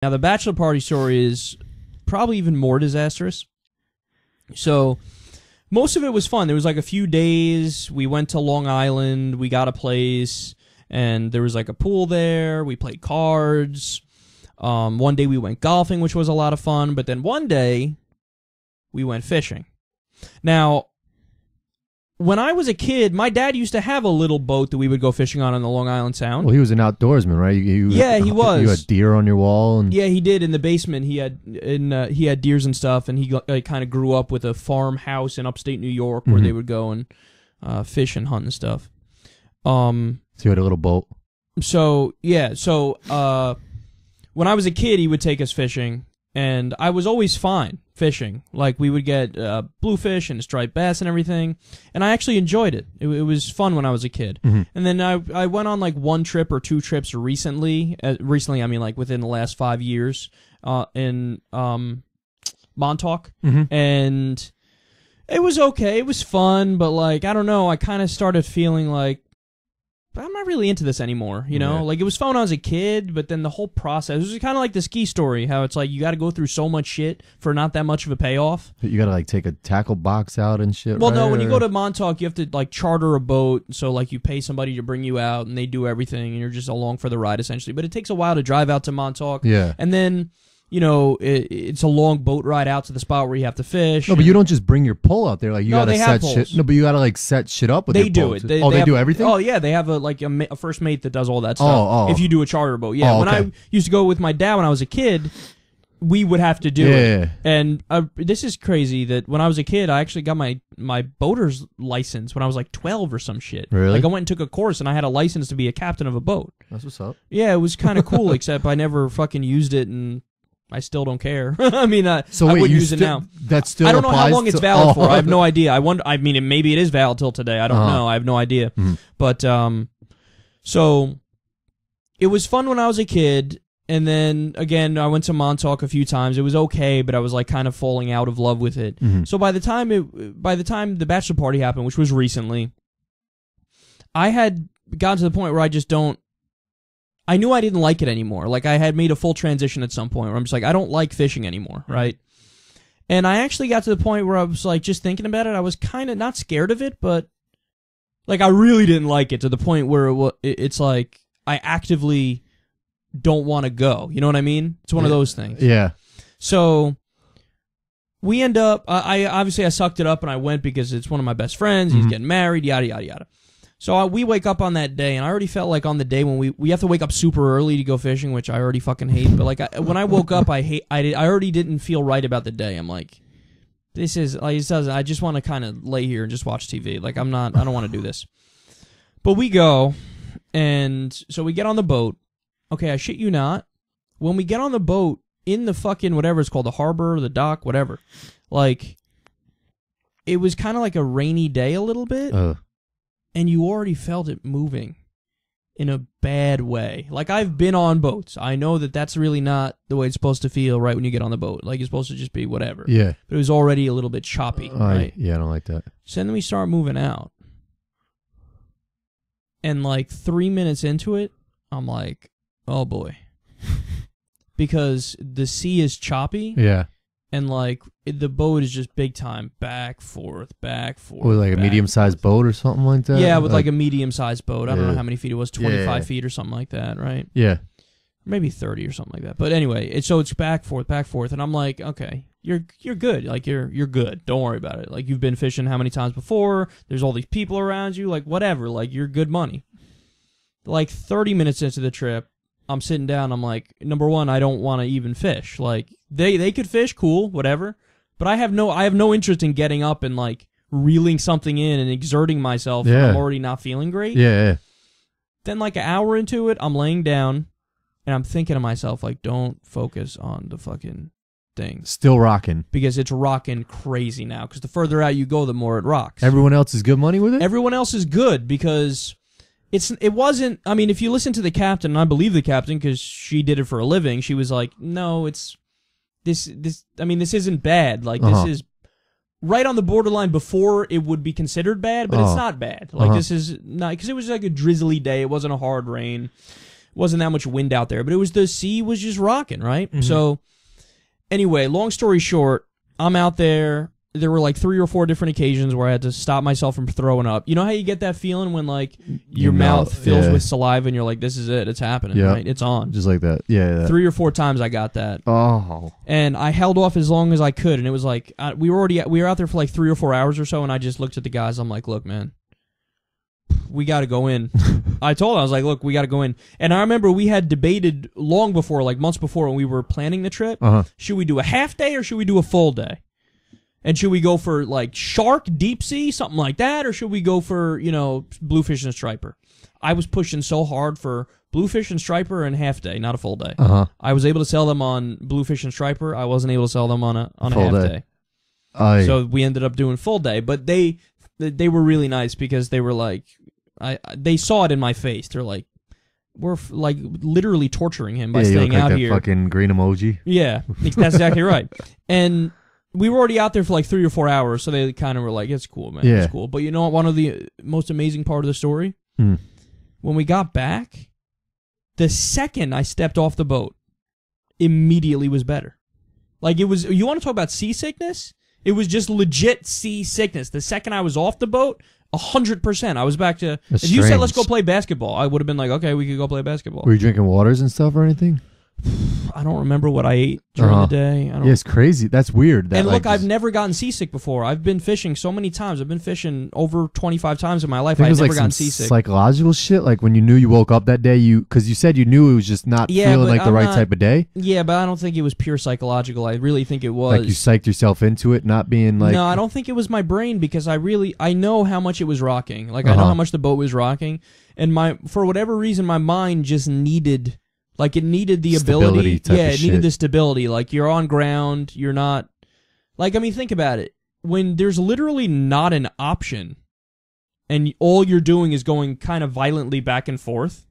Now, the bachelor party story is probably even more disastrous. So, most of it was fun. There was like a few days. We went to Long Island. We got a place, and there was like a pool there. We played cards. One day we went golfing, which was a lot of fun. But then one day, we went fishing. Now, when I was a kid, my dad used to have a little boat that we would go fishing on the Long Island Sound. Well, he was an outdoorsman, right? Yeah, he was. You had deer on your wall, and yeah, he did. In the basement, he had deers and stuff, and he kind of grew up with a farmhouse in upstate New York where they would go and fish and hunt and stuff. So you had a little boat. So yeah, when I was a kid, he would take us fishing, and I was always fine fishing. Like, we would get bluefish and striped bass and everything, and I actually enjoyed it. It was fun when I was a kid. And then I went on like one trip or two trips recently. Recently, I mean like within the last 5 years, in Montauk, and it was okay. It was fun, but like, I don't know, I kind of started feeling like I'm not really into this anymore, you know? Yeah. Like, it was fun when I was a kid, but then the whole process, it was kind of like the ski story, how it's like you got to go through so much shit for not that much of a payoff. You got to, like, take a tackle box out and shit, Well, right? no, when you go to Montauk, you have to, like, charter a boat, so, like, you pay somebody to bring you out, and they do everything, and you're just along for the ride, essentially. But it takes a while to drive out to Montauk. Yeah. And then, you know, it's a long boat ride out to the spot where you have to fish. No, but you don't just bring your pole out there. Like, you gotta set poles. shit. No, but you gotta like set shit up with they your do boats. it. They They do everything? Oh, yeah, they have a first mate that does all that stuff. If you do a charter boat. Yeah, when I used to go with my dad when I was a kid, we would have to do it. And this is crazy that when I was a kid, I actually got my boater's license when I was like 12 or some shit. Really? Like, I went and took a course, and I had a license to be a captain of a boat. That's what's up. Yeah, it was kind of cool, except I never fucking used it, and I still don't care. I mean, so I wait, would use it now. That still I don't know how long it's valid for. I have no idea. I mean, maybe it is valid till today. I don't know. I have no idea. But so it was fun when I was a kid, and then again, I went to Montauk a few times. It was okay, but I was like kind of falling out of love with it. So by the time the bachelor party happened, which was recently, I had gotten to the point where I knew I didn't like it anymore. Like, I had made a full transition at some point where I'm just like, I don't like fishing anymore, right? And I actually got to the point where I was like, just thinking about it, I was kind of not scared of it, but like, I really didn't like it to the point where it's like I actively don't want to go. You know what I mean? It's one of those things. Yeah. So we end up, I sucked it up and I went because it's one of my best friends. He's getting married, yada, yada, yada. So we wake up on that day, and I already felt like on the day when we have to wake up super early to go fishing, which I already fucking hate. But like, when I woke up, I already didn't feel right about the day. I'm like, this is like, I just want to kind of lay here and just watch TV. Like, I don't want to do this. But we go, and so we get on the boat. Okay, I shit you not. When we get on the boat in the fucking whatever it's called, the harbor, the dock, whatever, like, it was kind of like a rainy day a little bit. And you already felt it moving in a bad way. Like, I've been on boats. I know that that's really not the way it's supposed to feel right when you get on the boat. Like, it's supposed to just be whatever. Yeah. But it was already a little bit choppy, right? Yeah, I don't like that. So then we start moving out. And like 3 minutes into it, I'm like, oh boy. Because the sea is choppy. Yeah. And like, the boat is just big time back, forth, back, forth. With like a medium-sized boat or something like that? Yeah, with like a medium-sized boat. I don't know how many feet it was, 25 feet or something like that, right? Yeah. Maybe 30 or something like that. But anyway, so it's back, forth, and I'm like, okay, you're good. Like, you're good. Don't worry about it. Like, you've been fishing how many times before? There's all these people around you. Like, whatever. Like, you're good money. Like, 30 minutes into the trip, I'm sitting down, I'm like, number one, I don't want to even fish. Like, they could fish, cool, whatever. But I have no interest in getting up and like reeling something in and exerting myself when I'm already not feeling great. Yeah. Then like an hour into it, I'm laying down and I'm thinking to myself, like, don't focus on the fucking thing. Still rocking. Because it's rocking crazy now. Because the further out you go, the more it rocks. Everyone else is good money with it? Everyone else is good because it wasn't, I mean, if you listen to the captain, and I believe the captain because she did it for a living, she was like, no, this isn't bad. Like, this is right on the borderline before it would be considered bad, but it's not bad. Like, this is not, because it was like a drizzly day. It wasn't a hard rain. wasn't that much wind out there, but it was the sea was just rocking, right? So anyway, long story short, I'm out there. There were like 3 or 4 different occasions where I had to stop myself from throwing up. You know how you get that feeling when like your mouth fills with saliva and you're like, this is it, it's happening, right? It's on. Just like that. Yeah. 3 or 4 times I got that. Oh. And I held off as long as I could, and it was like we were out there for like 3 or 4 hours or so, and I just looked at the guys. I'm like, look, man, we got to go in. I told him, I was like, look, we got to go in. And I remember we had debated long before, like months before, when we were planning the trip. Should we do a half day or should we do a full day? And should we go for like shark, deep sea, something like that, or should we go for, you know, bluefish and striper? I was pushing so hard for bluefish and striper and half day, not a full day. I was able to sell them on bluefish and striper. I wasn't able to sell them on a half day. So we ended up doing full day, but they were really nice because they were like, they saw it in my face. They're like, we're like literally torturing him by staying out here. Fucking green emoji. Yeah, that's exactly right. And we were already out there for like 3 or 4 hours, so they kind of were like, it's cool, man. It's cool. But you know what? One of the most amazing part of the story? When we got back, the second I stepped off the boat, immediately was better. Like it was, you want to talk about seasickness? It was just legit seasickness. The second I was off the boat, 100%. I was back to, if you said, let's go play basketball, I would have been like, okay, we could go play basketball. Were you drinking waters and stuff or anything? I don't remember what I ate during the day. It's crazy. That's weird. And look, I've never gotten seasick before. I've been fishing so many times. I've been fishing over 25 times in my life. I've never gotten seasick. Psychological shit, like when you knew you woke up that day, because you said you knew it was just not feeling like the right type of day. Yeah, but I don't think it was pure psychological. I really think it was. Like you psyched yourself into it, not being like. No, I don't think it was my brain because I know how much it was rocking. Like I know how much the boat was rocking, and for whatever reason, my mind just needed. Like, it needed the ability. Yeah, it needed the stability. Like, you're on ground. You're not... Like, I mean, think about it. When there's literally not an option, and all you're doing is going kind of violently back and forth,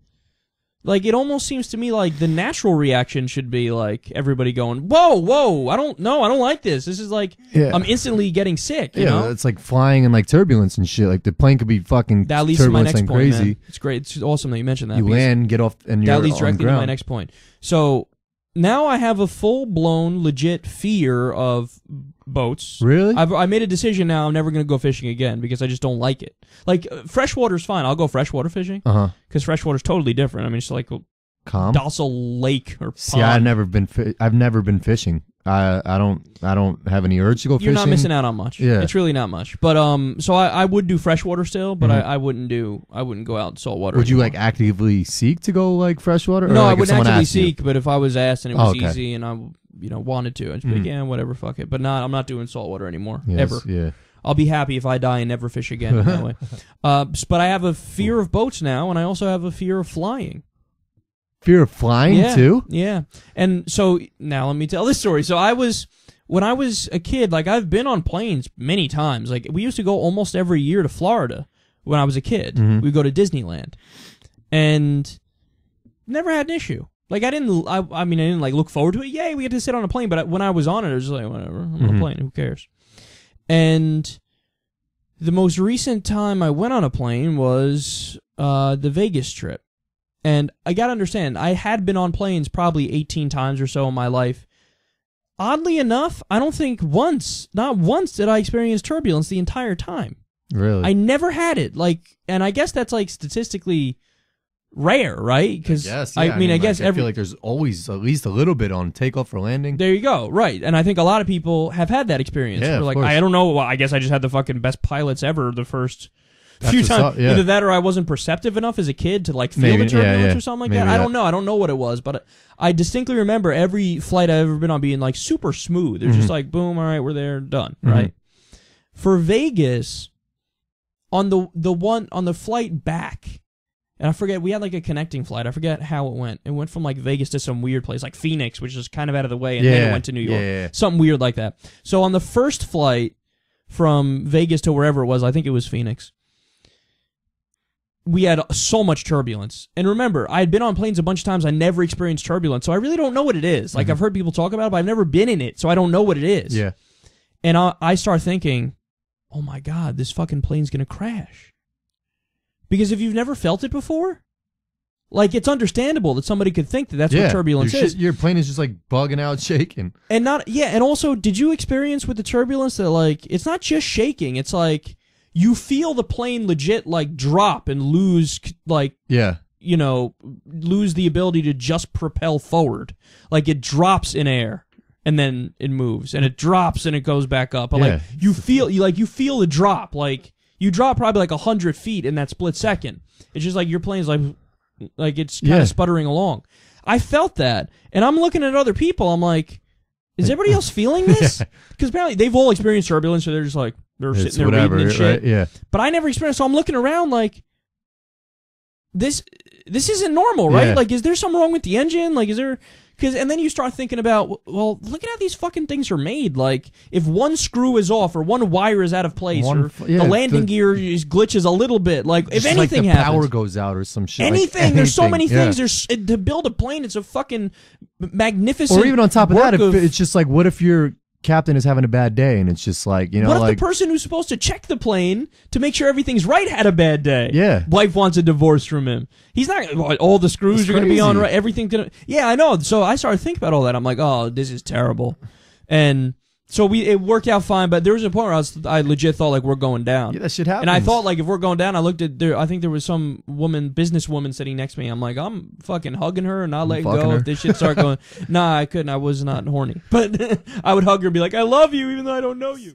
like, it almost seems to me like the natural reaction should be, like, everybody going, whoa, I don't like this. This is like, I'm instantly getting sick, you know? It's like flying in, like, turbulence and shit. Like, the plane could be fucking that leads to my next point, crazy. Man. It's great. It's awesome that you mentioned that. You land, get off, and you're on ground. That leads directly to my next point. So, now I have a full-blown, legit fear of boats. Really? I made a decision now I'm never going to go fishing again because I just don't like it. Like, freshwater's fine. I'll go freshwater fishing. Because freshwater's totally different. I mean, it's like a docile lake or pond. See, I've never been fishing. I don't have any urge to go fishing. You're not missing out on much. Yeah. It's really not much. But so I would do freshwater still, but I wouldn't go out saltwater. Would you like actively seek to go like freshwater? No, like I wouldn't actively seek, but if I was asked and it was easy and I wanted to, I'd be like, yeah, whatever, fuck it. But I'm not doing saltwater anymore. Ever. Yeah. I'll be happy if I die and never fish again that way. But I have a fear of boats now, and I also have a fear of flying. Fear of flying too? Yeah. And so now let me tell this story. So when I was a kid, like I've been on planes many times. Like we used to go almost every year to Florida when I was a kid. We'd go to Disneyland. And never had an issue. Like I didn't like look forward to it. Yay, we get to sit on a plane. But when I was on it, I was just like, whatever, I'm on a plane. Who cares? And the most recent time I went on a plane was the Vegas trip. And I gotta understand, I had been on planes probably 18 times or so in my life. Oddly enough, I don't think not once did I experience turbulence the entire time. Really? I never had it. Like, and I guess that's like statistically rare, right? Because I feel like there's always at least a little bit on takeoff or landing. There you go, right? And I think a lot of people have had that experience. Yeah, like, I don't know. Well, I guess I just had the fucking best pilots ever the first few times. Yeah. Either that or I wasn't perceptive enough as a kid to like feel the turbulence or something like that. I don't know. I don't know what it was, but I distinctly remember every flight I've ever been on being like super smooth. It's just like boom, all right, we're there, done, right? For Vegas, on the flight back. And I forget, we had like a connecting flight. I forget how it went. It went from like Vegas to some weird place, like Phoenix, which is kind of out of the way, and then it went to New York. Yeah. Something weird like that. So on the first flight from Vegas to wherever it was, I think it was Phoenix, we had so much turbulence. And remember, I had been on planes a bunch of times. I never experienced turbulence, so I really don't know what it is. Like, I've heard people talk about it, but I've never been in it, so I don't know what it is. Yeah. And I start thinking, oh my God, this fucking plane's going to crash. Because if you've never felt it before, Like, it's understandable that somebody could think that that's what turbulence is. Your plane is just like bugging out, shaking. And and also, did you experience with the turbulence that, like, it's not just shaking, it's like you feel the plane legit, like, drop and lose, like, you know, lose the ability to just propel forward. Like, it drops in air and then it moves, and it drops and it goes back up. But like, you feel the drop. Like, you drop probably like 100 feet in that split second. It's just like your plane's like it's kind of sputtering along. I felt that, and I'm looking at other people. I'm like, is everybody else feeling this? Because apparently they've all experienced turbulence, so they're just like, they're sitting there reading and shit. Right? Yeah. But I never experienced. So I'm looking around like, this isn't normal, right? Like, is there something wrong with the engine? Like, is there? And then you start thinking about, well, look at how these fucking things are made. Like, if one screw is off or one wire is out of place or the landing gear glitches a little bit, like, if anything like the happens, power goes out or some shit. Anything. There's so many things. There's to build a plane. It's a fucking magnificent. Or even on top of that, it's just like, what if your captain is having a bad day, and it's just like, you know, what if the person who's supposed to check the plane to make sure everything's right had a bad day? Yeah. Wife wants a divorce from him. He's not, all the screws are going to be on right. Everything's going to, yeah, I know. So I started thinking about all that. I'm like, oh, this is terrible. And so it worked out fine, but there was a point where I legit thought, like, we're going down. Yeah, that shit happens. And I thought, like, if we're going down, I looked at I think there was some businesswoman sitting next to me. I'm like, I'm fucking hugging her and not letting go if this shit start going. Nah, I couldn't. I was not horny. But I would hug her and be like, I love you, even though I don't know you.